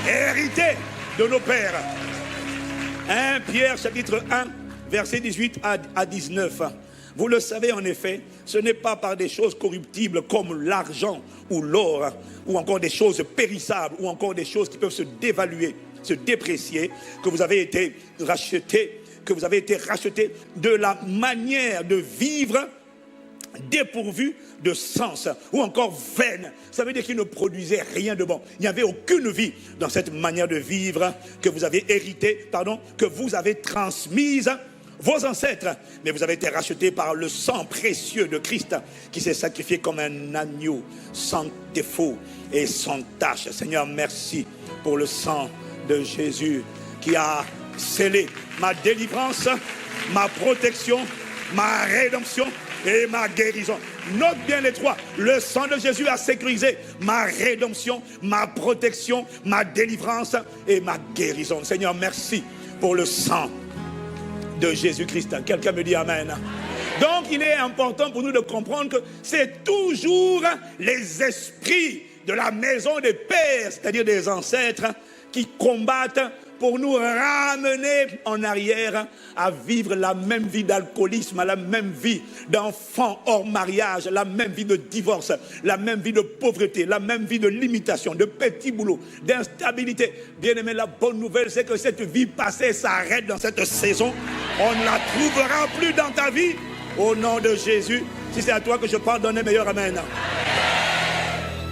hérité de nos pères. 1 Pierre chapitre 1, verset 18 à 19. Vous le savez en effet, ce n'est pas par des choses corruptibles comme l'argent ou l'or, ou encore des choses périssables, ou encore des choses qui peuvent se dévaluer, se déprécier, que vous avez été rachetés, de la manière de vivre dépourvue de sens, ou encore vaine. Ça veut dire qu'il ne produisait rien de bon. Il n'y avait aucune vie dans cette manière de vivre que vous avez hérité, que vous avez transmise vos ancêtres. Mais vous avez été rachetés par le sang précieux de Christ, qui s'est sacrifié comme un agneau, sans défaut et sans tache. Seigneur, merci pour le sang de Jésus qui a scellé ma délivrance, ma protection, ma rédemption et ma guérison. Note bien les trois. Le sang de Jésus a sécurisé ma rédemption, ma protection, ma délivrance et ma guérison. Seigneur, merci pour le sang de Jésus-Christ. Quelqu'un me dit Amen. Donc il est important pour nous de comprendre que c'est toujours les esprits de la maison des pères, c'est-à-dire des ancêtres, qui combattent pour nous ramener en arrière à vivre la même vie d'alcoolisme, la même vie d'enfant hors mariage, la même vie de divorce, la même vie de pauvreté, la même vie de limitation, de petits boulots, d'instabilité. Bien aimé, la bonne nouvelle, c'est que cette vie passée s'arrête dans cette saison. On ne la trouvera plus dans ta vie. Au nom de Jésus, si c'est à toi que je parle, donne un meilleur amen.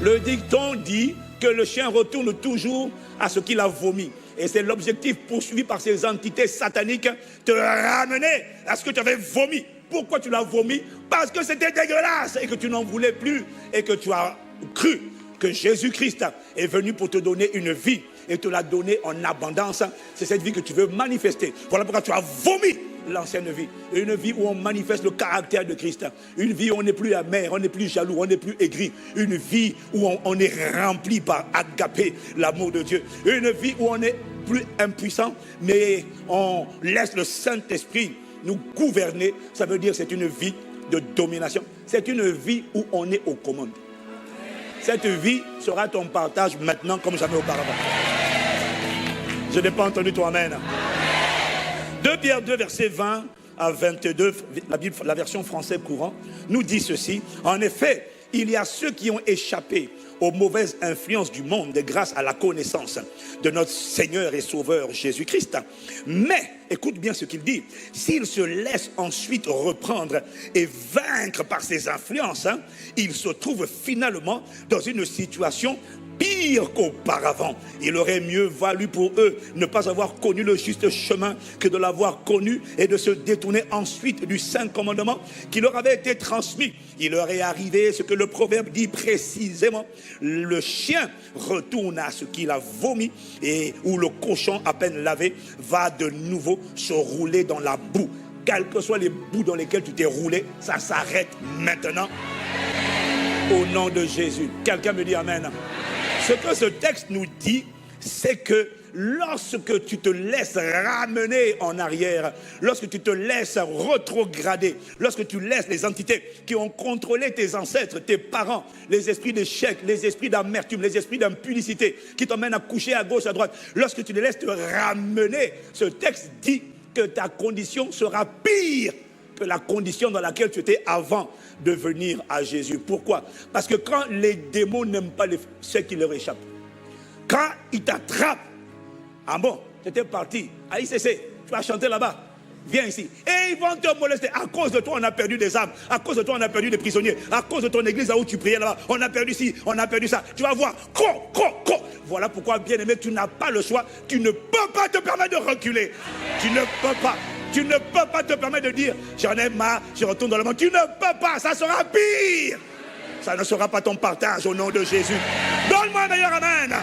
Le dicton dit que le chien retourne toujours à ce qu'il a vomi. Et c'est l'objectif poursuivi par ces entités sataniques, te ramener à ce que tu avais vomi. Pourquoi tu l'as vomi? Parce que c'était dégueulasse et que tu n'en voulais plus et que tu as cru que Jésus-Christ est venu pour te donner une vie et te la donner en abondance. C'est cette vie que tu veux manifester. Voilà pourquoi tu as vomi l'ancienne vie. Une vie où on manifeste le caractère de Christ. Une vie où on n'est plus amer, on n'est plus jaloux, on n'est plus aigri. Une vie où on est rempli par agapé, l'amour de Dieu. Une vie où on n'est plus impuissant, mais on laisse le Saint-Esprit nous gouverner. Ça veut dire que c'est une vie de domination. C'est une vie où on est aux commandes. Cette vie sera ton partage maintenant comme jamais auparavant. Je n'ai pas entendu ton amen. 2 Pierre 2, verset 20 à 22, la Bible, la version française courant, nous dit ceci. En effet, il y a ceux qui ont échappé aux mauvaises influences du monde grâce à la connaissance de notre Seigneur et Sauveur Jésus-Christ. Mais, écoute bien ce qu'il dit, s'ils se laissent ensuite reprendre et vaincre par ces influences, ils se trouvent finalement dans une situation pire qu'auparavant. Il aurait mieux valu pour eux ne pas avoir connu le juste chemin que de l'avoir connu et de se détourner ensuite du saint commandement qui leur avait été transmis. Il leur est arrivé ce que le proverbe dit précisément. Le chien retourne à ce qu'il a vomi et où le cochon à peine lavé va de nouveau se rouler dans la boue. Quels que soient les boues dans lesquelles tu t'es roulé, ça s'arrête maintenant. Au nom de Jésus. Quelqu'un me dit Amen. Ce que ce texte nous dit, c'est que lorsque tu te laisses ramener en arrière, lorsque tu te laisses rétrograder, lorsque tu laisses les entités qui ont contrôlé tes ancêtres, tes parents, les esprits d'échec, les esprits d'amertume, les esprits d'impudicité, qui t'emmènent à coucher à gauche, à droite, lorsque tu les laisses te ramener, ce texte dit que ta condition sera pire que la condition dans laquelle tu étais avant de venir à Jésus. Pourquoi? Parce que quand les démons n'aiment pas ceux qui leur échappent, quand ils t'attrapent, ah bon, tu étais parti à ICC, tu vas chanter là-bas, viens ici, et ils vont te molester. À cause de toi, on a perdu des âmes, à cause de toi, on a perdu des prisonniers, à cause de ton église là où tu priais là-bas, on a perdu ci, on a perdu ça. Tu vas voir, Voilà pourquoi, bien aimé, tu n'as pas le choix, tu ne peux pas te permettre de reculer. Tu ne peux pas. Tu ne peux pas te permettre de dire, j'en ai marre, je retourne dans le monde. Tu ne peux pas, ça sera pire. Ça ne sera pas ton partage au nom de Jésus. Donne-moi un meilleur amen.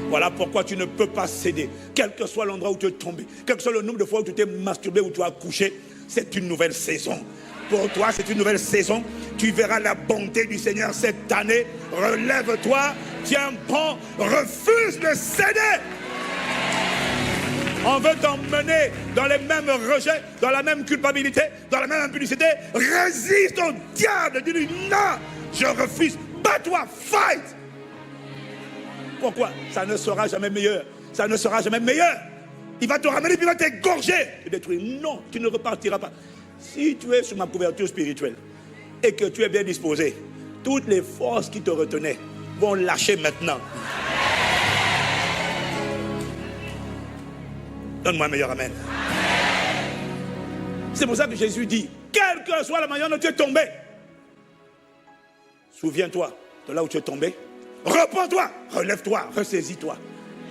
Voilà pourquoi tu ne peux pas céder. Quel que soit l'endroit où tu es tombé, quel que soit le nombre de fois où tu t'es masturbé, où tu as couché, c'est une nouvelle saison. Pour toi, c'est une nouvelle saison. Tu verras la bonté du Seigneur cette année. Relève-toi, tiens bon, refuse de céder. On veut t'emmener dans les mêmes rejets, dans la même culpabilité, dans la même impudicité. Résiste au diable. Dis-lui non, je refuse. Bats-toi, fight. Pourquoi? Ça ne sera jamais meilleur. Ça ne sera jamais meilleur. Il va te ramener, puis il va t'égorger et détruire. Non, tu ne repartiras pas. Si tu es sous ma couverture spirituelle et que tu es bien disposé, toutes les forces qui te retenaient vont lâcher maintenant. Donne-moi un meilleur amen. C'est pour ça que Jésus dit, quelle que soit la manière dont tu es tombé, souviens-toi de là où tu es tombé, repends-toi, relève-toi, ressaisis-toi.